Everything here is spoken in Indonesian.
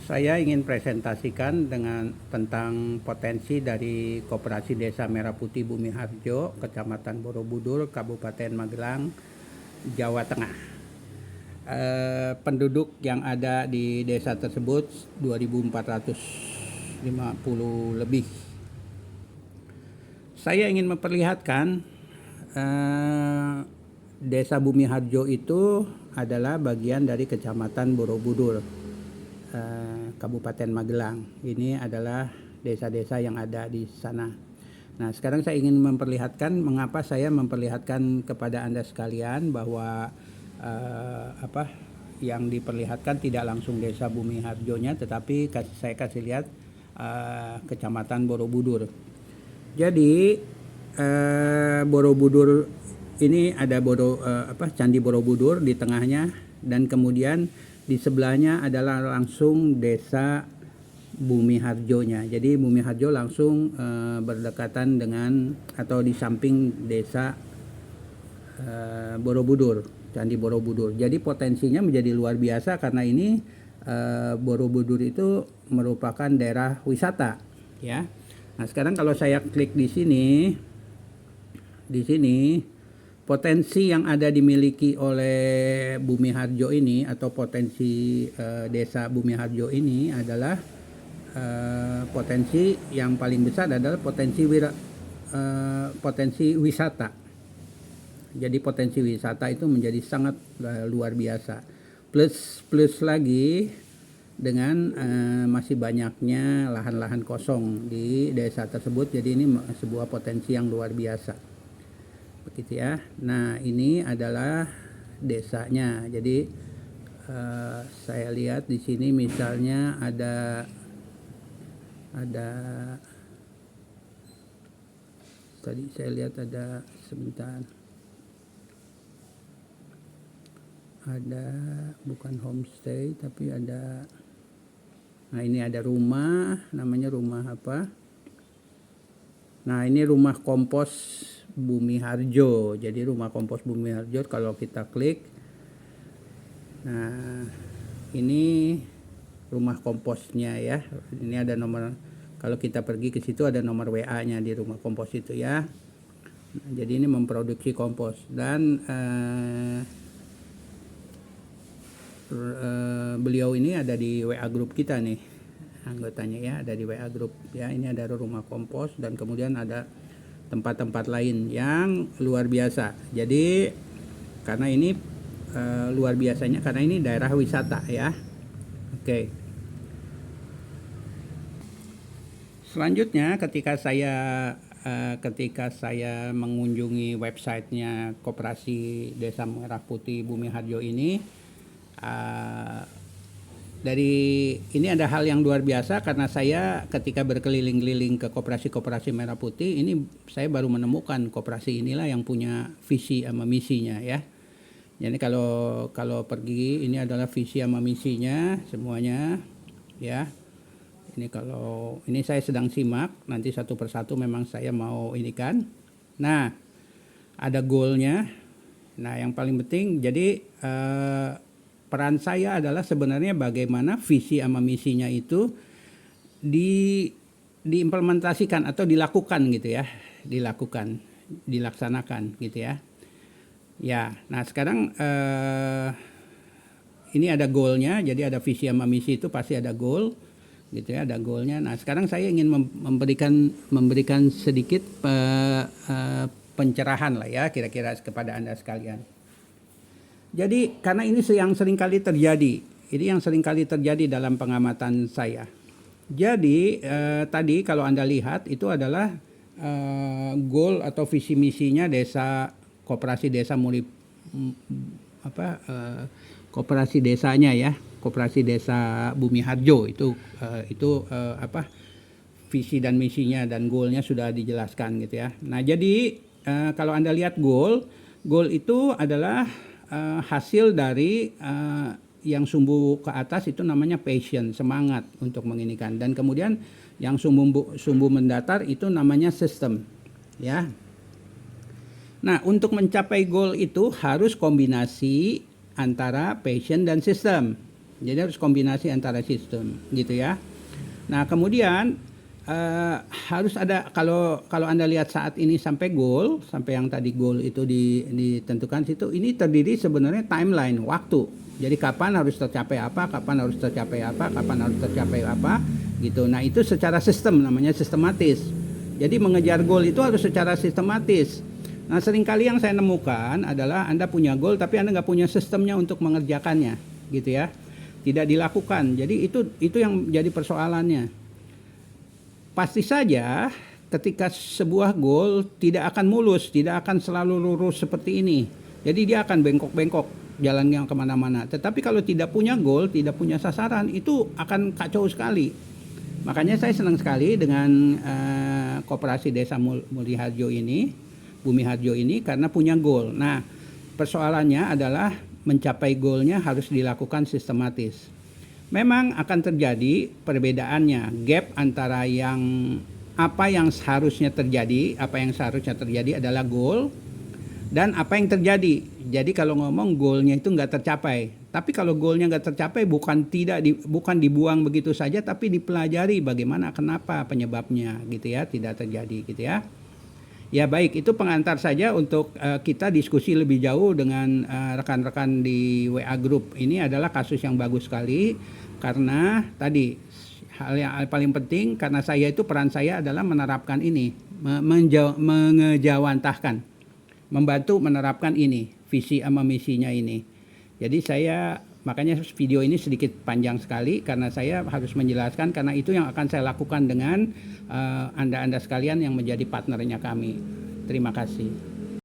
Saya ingin presentasikan tentang potensi dari Koperasi Desa Merah Putih Bumi Harjo, Kecamatan Borobudur, Kabupaten Magelang, Jawa Tengah. Penduduk yang ada di desa tersebut 2.450 lebih. Saya ingin memperlihatkan Desa Bumi Harjo itu adalah bagian dari Kecamatan Borobudur, Kabupaten Magelang. Ini adalah desa-desa yang ada di sana. Nah, sekarang saya ingin memperlihatkan mengapa saya memperlihatkan kepada Anda sekalian bahwa yang diperlihatkan tidak langsung Desa Bumi Harjonya, tetapi saya kasih lihat Kecamatan Borobudur. Jadi Borobudur ini ada Candi Borobudur di tengahnya, dan kemudian di sebelahnya adalah langsung Desa Bumi Harjonya. Jadi Bumi Harjo langsung berdekatan dengan atau di samping Desa Borobudur, Candi Borobudur. Jadi potensinya menjadi luar biasa karena ini Borobudur itu merupakan daerah wisata, ya. Nah, sekarang kalau saya klik di sini potensi yang ada dimiliki oleh Bumi Harjo ini atau potensi Desa Bumi Harjo ini adalah potensi yang paling besar adalah potensi wisata. Jadi potensi wisata itu menjadi sangat luar biasa. Plus lagi dengan masih banyaknya lahan-lahan kosong di desa tersebut. Jadi ini sebuah potensi yang luar biasa. Begitu ya. Nah, ini adalah desanya. Jadi saya lihat di sini misalnya ada tadi saya lihat ada sebentar. Ada bukan homestay tapi ada, nah ini ada rumah, namanya rumah apa? Nah, ini rumah kompos Bumi Harjo. Jadi rumah kompos Bumi Harjo kalau kita klik, nah ini rumah komposnya ya. Ini ada nomor, kalau kita pergi ke situ ada nomor WA-nya di rumah kompos itu ya. Nah, jadi ini memproduksi kompos dan beliau ini ada di WA grup kita nih, anggotanya ya, ada di WA grup ya. Ini ada rumah kompos dan kemudian ada tempat-tempat lain yang luar biasa. Jadi karena ini luar biasanya karena ini daerah wisata ya. Oke. Selanjutnya ketika saya mengunjungi websitenya Koperasi Desa Merah Putih Bumi Harjo ini, ini ada hal yang luar biasa karena saya ketika berkeliling-keliling ke koperasi-koperasi Merah Putih ini, saya baru menemukan koperasi inilah yang punya visi sama misinya ya. Jadi kalau pergi ini adalah visi sama misinya semuanya ya. Ini saya sedang simak, nanti satu persatu memang saya mau ini kan. Nah, ada goalnya. Nah, yang paling penting jadi peran saya adalah sebenarnya bagaimana visi sama misinya itu diimplementasikan atau dilakukan gitu ya, dilaksanakan gitu ya. Ya, nah sekarang ini ada goalnya, jadi ada visi sama misi itu pasti ada goal gitu ya, ada goalnya. Nah sekarang saya ingin memberikan sedikit pencerahan lah ya kira-kira kepada Anda sekalian. Jadi karena ini yang sering kali terjadi dalam pengamatan saya. Jadi tadi kalau Anda lihat itu adalah goal atau visi misinya koperasi desa koperasi desanya ya, koperasi desa Bumi Harjo itu visi dan misinya dan goalnya sudah dijelaskan gitu ya. Nah jadi kalau Anda lihat goal itu adalah hasil dari yang sumbu ke atas itu namanya passion, semangat untuk menginikan, dan kemudian yang sumbu mendatar itu namanya sistem ya. Nah, untuk mencapai goal itu harus kombinasi antara passion dan sistem Jadi harus kombinasi antara sistem gitu ya. Nah kemudian harus ada, kalau Anda lihat saat ini sampai goal, sampai yang tadi goal itu ditentukan situ, ini terdiri sebenarnya timeline, waktu. Jadi kapan harus tercapai apa, kapan harus tercapai apa, kapan harus tercapai apa gitu. Nah itu secara sistem, namanya sistematis. Jadi mengejar goal itu harus secara sistematis. Nah seringkali yang saya nemukan adalah Anda punya goal tapi Anda nggak punya sistemnya untuk mengerjakannya gitu ya. Tidak dilakukan. Jadi itu yang jadi persoalannya. Pasti saja ketika sebuah goal tidak akan mulus, tidak akan selalu lurus seperti ini. Jadi dia akan bengkok-bengkok jalannya kemana-mana. Tetapi kalau tidak punya goal, tidak punya sasaran, itu akan kacau sekali. Makanya saya senang sekali dengan Koperasi Desa Muli Harjo ini, Bumi Harjo ini, karena punya goal. Nah persoalannya adalah mencapai goalnya harus dilakukan sistematis. Memang akan terjadi perbedaannya, gap antara apa yang seharusnya terjadi adalah goal, dan apa yang terjadi. Jadi kalau ngomong goalnya itu nggak tercapai, tapi kalau goalnya nggak tercapai bukan dibuang begitu saja, tapi dipelajari bagaimana, kenapa, penyebabnya gitu ya, tidak terjadi gitu ya. Ya baik, itu pengantar saja untuk kita diskusi lebih jauh dengan rekan-rekan di WA Group. Ini adalah kasus yang bagus sekali karena tadi hal yang paling penting, karena peran saya adalah menerapkan ini, mengejawantahkan, membantu menerapkan ini, visi sama misinya ini. Jadi makanya video ini sedikit panjang sekali karena saya harus menjelaskan, karena itu yang akan saya lakukan dengan Anda-Anda sekalian yang menjadi partnernya kami. Terima kasih.